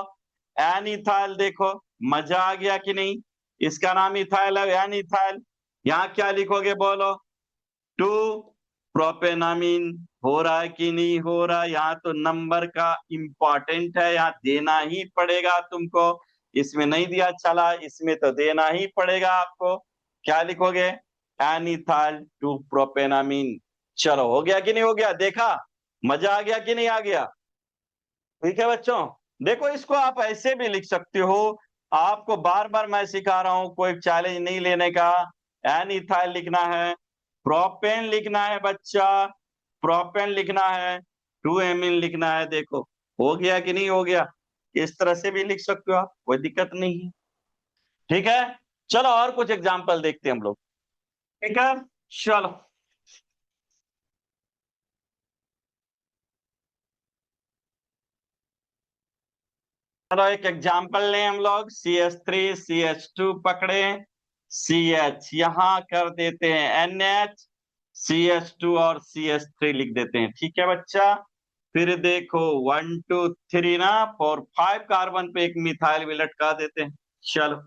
एन इथाइल। देखो मजा आ गया कि नहीं, इसका नाम इथाइल है, एन इथाइल। यहाँ क्या लिखोगे बोलो, 2 प्रोपेनामीन। हो रहा है कि नहीं हो रहा, यहाँ तो नंबर का इंपॉर्टेंट है, यहाँ देना ही पड़ेगा तुमको, इसमें नहीं दिया चला, इसमें तो देना ही पड़ेगा आपको। क्या लिखोगे, एनिथाइल 2 प्रोपेनामीन। चलो हो गया कि नहीं हो गया, देखा, मजा आ गया कि नहीं आ गया। ठीक है बच्चों, देखो इसको आप ऐसे भी लिख सकते हो, आपको बार बार मैं सिखा रहा हूं, कोई चैलेंज नहीं लेने का। एनिथाइल लिखना है, प्रोपेन लिखना है बच्चा, प्रोपेन लिखना है, 2 एमीन लिखना है। देखो हो गया कि नहीं हो गया, इस तरह से भी लिख सकते हो आप, कोई दिक्कत नहीं है। ठीक है, चलो और कुछ एग्जाम्पल देखते हैं हम लोग। ठीक है, चलो चलो एक एग्जाम्पल लें हम लोग, CH3 CH2 पकड़े, CH यहां कर देते हैं NH, CH2 और CH3 लिख देते हैं। ठीक है बच्चा, फिर देखो 1 2 3 ना, 4 5 कार्बन पे एक मिथाइल भी लटका देते हैं। चलो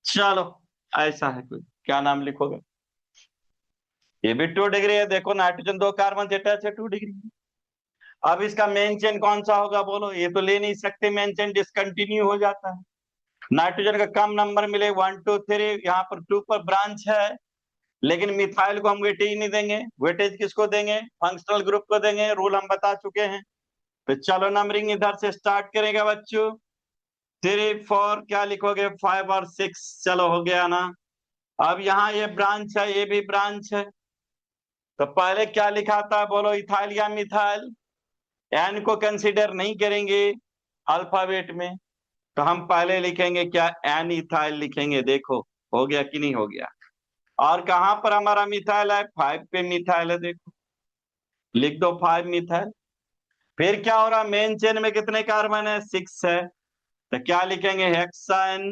चलो, ऐसा है कोई, क्या नाम लिखोगे, ये भी 2 डिग्री है, देखो नाइट्रोजन 2 कार्बन से अटैच है, 2 डिग्री। अब इसका मेन चेन कौन सा होगा बोलो, ये तो ले नहीं सकते, मेन चेन डिसकंटिन्यू हो जाता है। नाइट्रोजन का कम नंबर मिले 1 2 3, यहाँ पर 2 पर ब्रांच है, लेकिन मिथाइल को हम वेटेज नहीं देंगे, वेटेज किसको देंगे, फंक्शनल ग्रुप को देंगे, रूल हम बता चुके हैं। तो चलो नंबरिंग इधर से स्टार्ट करेगा बच्चों, 3 4 क्या लिखोगे, 5 और 6, चलो हो गया ना। अब यहाँ ये ब्रांच है, ये भी ब्रांच है, तो पहले क्या लिखा था बोलो, इथाइल या मिथाइल, एन को कंसीडर नहीं करेंगे अल्फाबेट में, तो हम पहले लिखेंगे क्या, एन इथाइल लिखेंगे। देखो हो गया कि नहीं हो गया। और कहां पर हमारा मिथाइल है, 5 पे मिथाइल है, देखो लिख दो 5 मिथाइल। फिर क्या हो रहा, मेन चेन में कितने कार्बन है, 6 है, तो क्या लिखेंगे, हेक्सान,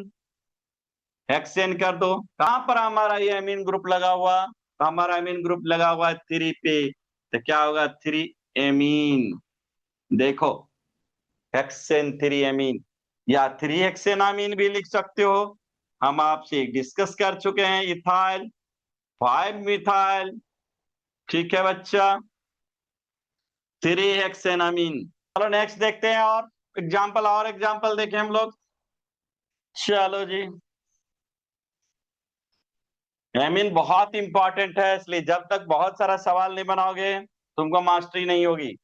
हेक्सेन कर दो। कहां पर हमारा ये अमीन ग्रुप लगा हुआ, तो हमारा अमीन ग्रुप लगा हुआ है 3 पे, तो क्या होगा, 3 एमीन। देखो हेक्सेन 3 एमीन, या 3 हेक्सेनामीन भी लिख सकते हो, हम आपसे डिस्कस कर चुके हैं, इथाइल 5 मिथाइल। ठीक है बच्चा, 3 हेक्सेनामीन। चलो नेक्स्ट देखते हैं, और एग्जाम्पल देखें हम लोग। चलो जी, एमीन बहुत इंपॉर्टेंट है, इसलिए जब तक बहुत सारा सवाल नहीं बनाओगे तुमको मास्टरी नहीं होगी,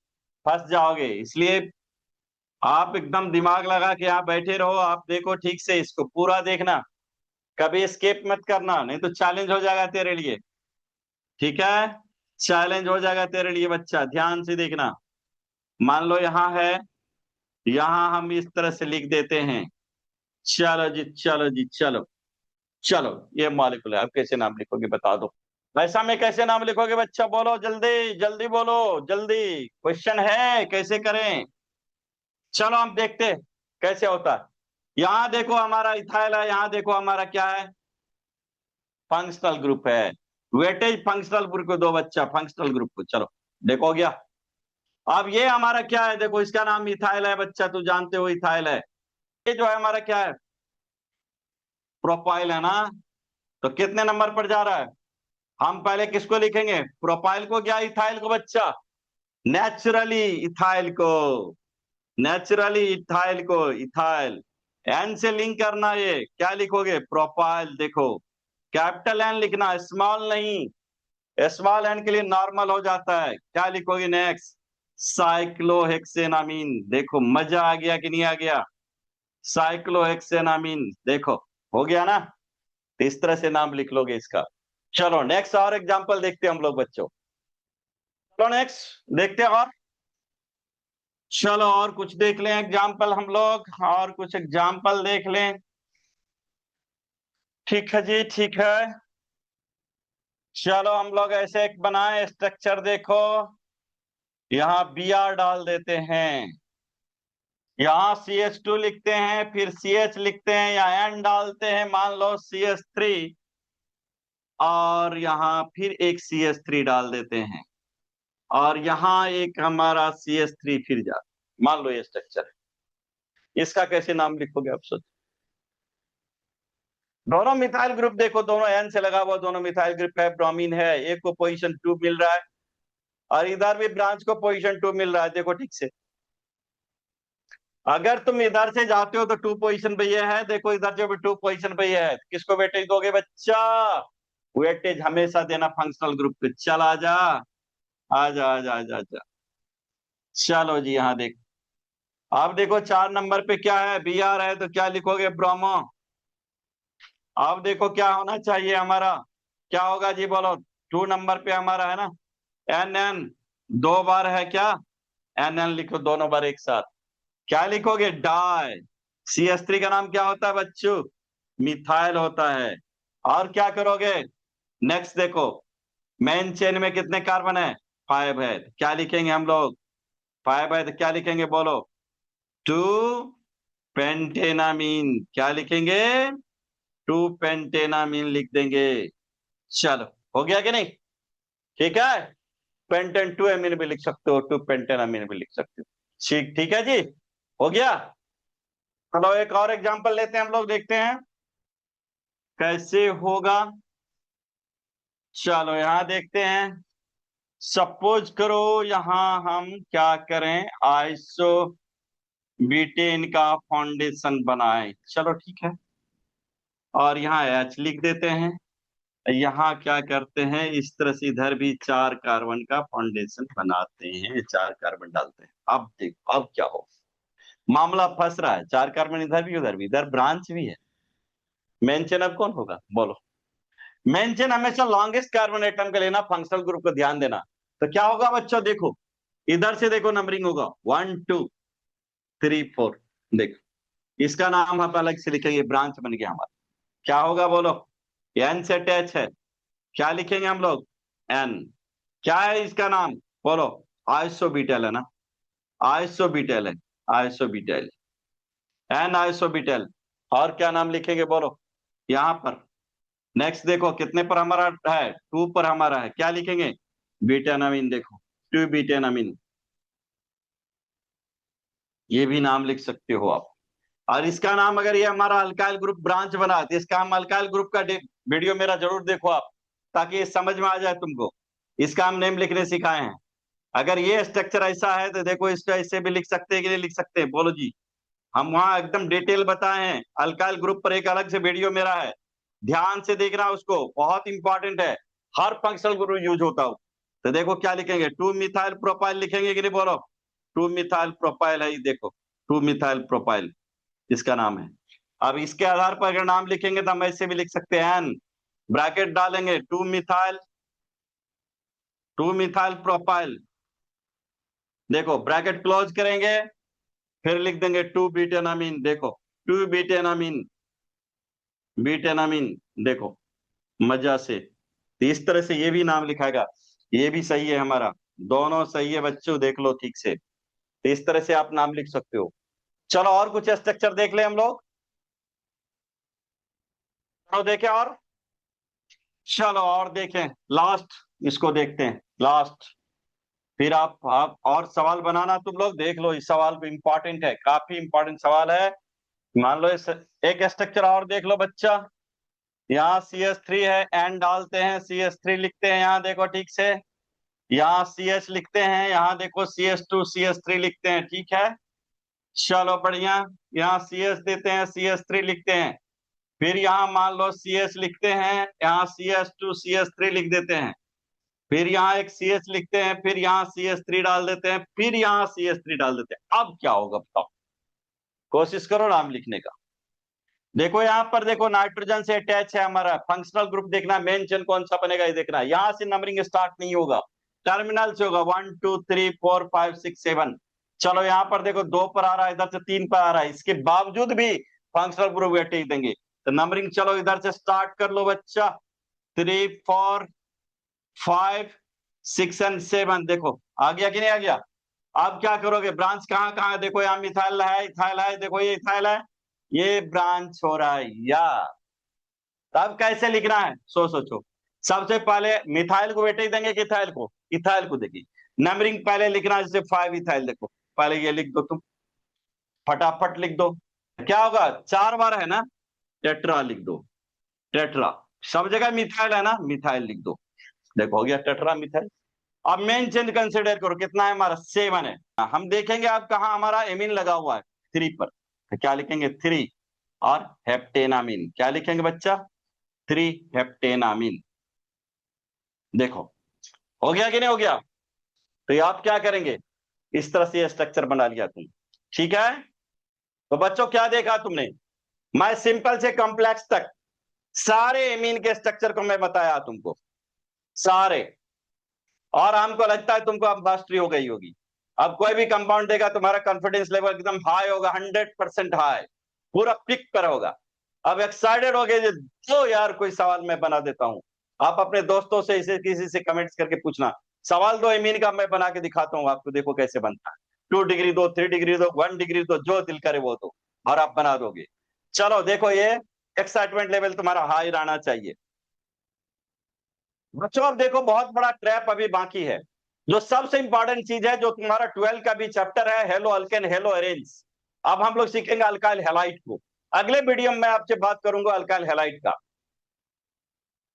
फंस जाओगे। इसलिए आप एकदम दिमाग लगा के यहाँ बैठे रहो, आप देखो ठीक से, इसको पूरा देखना, कभी स्केप मत करना, नहीं तो चैलेंज हो जाएगा तेरे लिए। ठीक है, चैलेंज हो जाएगा तेरे लिए बच्चा, ध्यान से देखना। मान लो यहाँ है, यहाँ हम इस तरह से लिख देते हैं। चलो जी चलो जी चलो, चलो ये मॉलिक्यूल है, अब कैसे नाम लिखोगे बता दो, ऐसा में कैसे नाम लिखोगे बच्चा, बोलो जल्दी जल्दी बोलो, जल्दी, क्वेश्चन है कैसे करें। चलो हम देखते कैसे होता है। यहां देखो हमारा इथाइल है, यहां देखो हमारा क्या है, फंक्शनल ग्रुप है, वेटेज फंक्शनल ग्रुप को दो बच्चा, फंक्शनल ग्रुप को। चलो देखो गया। अब ये हमारा क्या है, देखो इसका नाम इथाइल है बच्चा, तू जानते हो इथाइल है। ये जो है हमारा क्या है, प्रोपाइल है ना, तो कितने नंबर पर जा रहा है, हम पहले किसको लिखेंगे, प्रोपाइल को, क्या इथाइल को बच्चा, नेचुरली इथाइल को, नेचुरली इथाइल को, इथाइल। एन से लिंक करना, ये क्या लिखोगे, प्रोपाइल। देखो कैपिटल एन लिखना, स्मॉल नहीं, स्मॉल एन के लिए नॉर्मल हो जाता है। क्या लिखोगे नेक्स्ट, साइक्लोहेक्सेनामीन। देखो मजा आ गया कि नहीं आ गया, साइक्लोहेक्सेनामीन। देखो हो गया ना, तो इस तरह से नाम लिख लोगे इसका। चलो नेक्स्ट और एग्जांपल देखते हैं हम लोग बच्चों। चलो नेक्स्ट देखते हैं और। चलो और कुछ देख लें एग्जाम्पल हम लोग, और कुछ एग्जाम्पल देख लें। ठीक है जी, ठीक है। चलो हम लोग ऐसे एक बनाए स्ट्रक्चर, देखो यहाँ Br डाल देते हैं, यहाँ CH2 लिखते हैं, फिर CH लिखते हैं, या N डालते हैं, मान लो CH3, और यहाँ फिर एक CH3 डाल देते हैं, और यहाँ एक हमारा CH3 फिर जा, मान लो ये स्ट्रक्चर है। इसका कैसे नाम लिखोगे आप सोचो। दोनों मिथाइल ग्रुप देखो, दोनों N से लगा हुआ, दोनों मिथाइल ग्रुप है, ब्रोमीन है, एक को पोजीशन 2 मिल रहा है, और इधर भी ब्रांच को पोजीशन 2 मिल रहा है। देखो ठीक से, अगर तुम इधर से जाते हो तो 2 पोजीशन पे ये है, देखो इधर जो भी 2 पोजीशन पे ये है, किसको वेटेज दोगे बच्चा। वेटेज हमेशा देना फंक्शनल ग्रुप पे। चल आजा आजा आजा आजा आजा। चलो जी यहाँ देख, अब देखो 4 नंबर पे क्या है, Br है, तो क्या लिखोगे, ब्रोमो। अब देखो क्या होना चाहिए हमारा, क्या होगा जी बोलो। 2 नंबर पे हमारा है ना Nn, 2 बार है क्या, Nn लिखो दोनों बार एक साथ। क्या लिखोगे, डाई। CH3 का नाम क्या होता है बच्चों, मिथाइल होता है। और क्या करोगे, नेक्स्ट देखो, मेन चेन में कितने कार्बन है, 5 है, तो क्या लिखेंगे हम लोग, 5 है तो क्या लिखेंगे बोलो, 2 पेंटेनामीन। क्या लिखेंगे, 2 पेंटेनामीन लिख देंगे। चलो हो गया कि नहीं, ठीक है। पेंटेन 2 एमीन भी लिख सकते हो, 2 पेंटेनामीन भी लिख सकते हो। ठीक, ठीक है जी, हो गया। चलो एक और एग्जांपल लेते हैं हम लोग, देखते हैं कैसे होगा। चलो यहां देखते हैं, सपोज करो यहां हम क्या करें, आइसो बीटेन का फाउंडेशन बनाए। चलो ठीक है, और यहाँ H लिख देते हैं, यहाँ क्या करते हैं, इस तरह से इधर भी 4 कार्बन का फाउंडेशन बनाते हैं, 4 कार्बन डालते हैं। अब देखो अब क्या हो, मामला फंस रहा है, 4 कार्बन इधर भी उधर भी, इधर ब्रांच भी है। मेन चेन अब कौन होगा बोलो, मेन चेन हमेशा लॉन्गेस्ट कार्बन एटम का लेना, फंक्शनल ग्रुप को ध्यान देना। तो क्या होगा बच्चों, देखो इधर से देखो नंबरिंग होगा 1 2 3 4, देखो इसका नाम आप अलग से लिखेंगे, ब्रांच बन गया हमारा। क्या होगा बोलो, एन से अटैच है, क्या लिखेंगे हम लोग, एन। क्या है इसका नाम बोलो, आइसोबीटेल है ना, आइसोबीटेल है, आइसोबीटेल, एन आइसोबीटेल। और क्या नाम लिखेंगे बोलो यहां पर। नेक्स्ट देखो कितने पर हमारा है, 2 पर हमारा है, क्या लिखेंगे, बीटेनामीन। देखो 2 बीटेनामीन, ये भी नाम लिख सकते हो आप। और इसका नाम, अगर ये हमारा अल्काइल ग्रुप ब्रांच बना तो इसका हम अल्काइल ग्रुप का वीडियो मेरा जरूर देखो आप, ताकि ये समझ में आ जाए तुमको। इसका हम नेम लिखने सिखाए हैं। अगर ये स्ट्रक्चर ऐसा है तो देखो इसको ऐसे भी लिख सकते हैं कि नहीं लिख सकते हैं, बोलो जी। हम वहां एकदम डिटेल बताए हैं, अल्काइल ग्रुप पर एक अलग से वीडियो मेरा है, ध्यान से देखना उसको, बहुत इंपॉर्टेंट है, हर फंक्शनल ग्रुप यूज होता हो। तो देखो क्या लिखेंगे, 2 मिथाइल प्रोपाइल लिखेंगे कि नहीं बोलो, 2 मिथाइल प्रोपाइल है, ये देखो 2 मिथाइल प्रोपाइल इसका नाम है। अब इसके आधार पर अगर नाम लिखेंगे तो हम ऐसे भी लिख सकते हैं, एन ब्रैकेट डालेंगे 2 मिथाइल प्रोपाइल, देखो ब्रैकेट क्लोज करेंगे, फिर लिख देंगे 2 बीटेनामीन, देखो 2 बीटेनामीन, बीटेनामीन, देखो मजा से। तो इस तरह से ये भी नाम लिखाएगा, ये भी सही है हमारा, दोनों सही है बच्चों, देख लो ठीक से। तो इस तरह से आप नाम लिख सकते हो। चलो और कुछ स्ट्रक्चर देख ले हम लोग, चलो देखें और, चलो और देखें लास्ट, इसको देखते हैं लास्ट। फिर आप और सवाल बनाना तुम लोग, देख लो इस सवाल को, इंपॉर्टेंट है, काफी इंपॉर्टेंट सवाल है। मान लो इस एक स्ट्रक्चर और देख लो बच्चा, यहाँ CH3 है, एन डालते हैं, CH3 लिखते हैं, यहाँ देखो ठीक से, यहाँ CH लिखते हैं, यहाँ देखो CH2 CH3 लिखते हैं, ठीक है। चलो बढ़िया, यहाँ CH देते हैं, CH3 लिखते हैं, फिर यहाँ मान लो CH लिखते हैं, यहाँ CH2 CH3 लिख देते हैं, फिर यहाँ एक CH लिखते हैं, फिर यहाँ CH3 डाल देते हैं, फिर यहाँ CH3 डाल देते हैं। अब क्या होगा बताओ, कोशिश करो नाम लिखने का। देखो यहाँ पर, देखो नाइट्रोजन से अटैच है हमारा फंक्शनल ग्रुप, देखना मेन चेन कौन सा बनेगा ये देखना। यहां से नंबरिंग स्टार्ट नहीं होगा, टर्मिनल से होगा 1 2 3 4 5 6 7। चलो यहाँ पर देखो 2 पर आ रहा है, इधर से 3 पर आ रहा है, इसके बावजूद भी फंक्शनल ग्रुप अटैच देंगे। तो नंबरिंग चलो इधर से स्टार्ट कर लो बच्चा, 3 4 5 6 एंड 7। देखो आ गया कि नहीं आ गया? आप क्या करोगे, ब्रांच कहाँ कहाँ है? देखो यहाँ मिथाइल है, इथाइल है, देखो ये इथाइल है, ये ब्रांच हो रहा है यार। तब कैसे लिखना है सोचो। सबसे पहले मिथाइल को वेटेज देंगे कि इथाइल को? इथाइल को देंगे। नंबरिंग पहले लिखना, जैसे 5 इथाइल, देखो पहले ये लिख दो तुम, फटाफट लिख दो। क्या होगा, 4 बार है ना, टेट्रा लिख दो, टेट्रा। सब जगह मिथाइल है ना, मिथाइल लिख दो। देखो हो गया टेट्रा मिथाइल। अब मेन चेंज कंसिडर करो, कितना है हमारा, 7 है। हम देखेंगे अब कहा हमारा एमीन लगा हुआ है, 3 पर, तो क्या लिखेंगे 3, और हेप्टेनामीन क्या लिखेंगे बच्चा, 3 हेप्टेनामीन। देखो हो गया कि नहीं हो गया? तो ये आप क्या करेंगे, इस तरह से स्ट्रक्चर बना लिया तुम, ठीक है। तो बच्चों क्या देखा तुमने, मैं सिंपल से कॉम्प्लेक्स तक सारे एमीन के स्ट्रक्चर को मैं बताया तुमको, सारे। और हमको लगता है तुमको अब मास्टरी हो गई होगी। अब कोई भी कंपाउंड देगा, तुम्हारा कॉन्फिडेंस लेवल एकदम हाई होगा, 100% हाई, पूरा पिक पर होगा। अब एक्साइटेड हो गए, तो यार कोई सवाल मैं बना देता हूं। आप अपने दोस्तों से, इसे किसी से कमेंट्स करके पूछना, सवाल दो एमीन का, मैं बना के दिखाता हूँ आपको, देखो कैसे बनता है। 2 डिग्री दो, 3 डिग्री दो, 1 डिग्री दो, जो दिल करे वो दो, और आप बना दोगे। चलो देखो, ये एक्साइटमेंट लेवल तुम्हारा हाई रहना चाहिए बच्चों। अब देखो बहुत बड़ा ट्रैप अभी बाकी है, जो सबसे इंपॉर्टेंट चीज है, जो तुम्हारा 12 का भी चैप्टर है, हेलो अल्केन हेलो अरेंज। अब हम लोग सीखेंगे अल्काइल हैलाइड को। अगले वीडियो में मैं आपसे बात करूंगा अल्काइल हैलाइड का,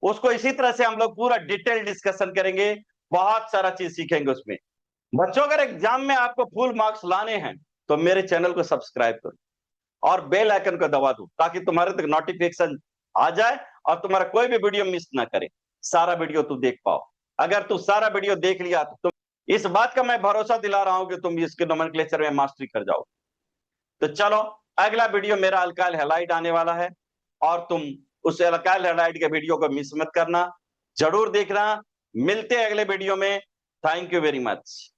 उसको इसी तरह से हम लोग पूरा डिटेल डिस्कशन करेंगे, बहुत सारा चीज सीखेंगे उसमें। बच्चों अगर एग्जाम में आपको फुल मार्क्स लाने हैं, तो मेरे चैनल को सब्सक्राइब करो और बेल आइकन को दबा दो, ताकि तुम्हारे तक नोटिफिकेशन आ जाए और तुम्हारा कोई भी वीडियो मिस ना करे, सारा वीडियो तू देख पाओ। अगर तू सारा वीडियो देख लिया तो तुम, इस बात का मैं भरोसा दिला रहा हूं कि तुम इसके नोमेनक्लेचर में मास्टरी कर जाओ। तो चलो, अगला वीडियो मेरा अल्काइल हैलाइड आने वाला है, और तुम उस अल्काइल हैलाइड के वीडियो को मिस मत करना, जरूर देखना। मिलते हैं अगले वीडियो में। Thank you very much.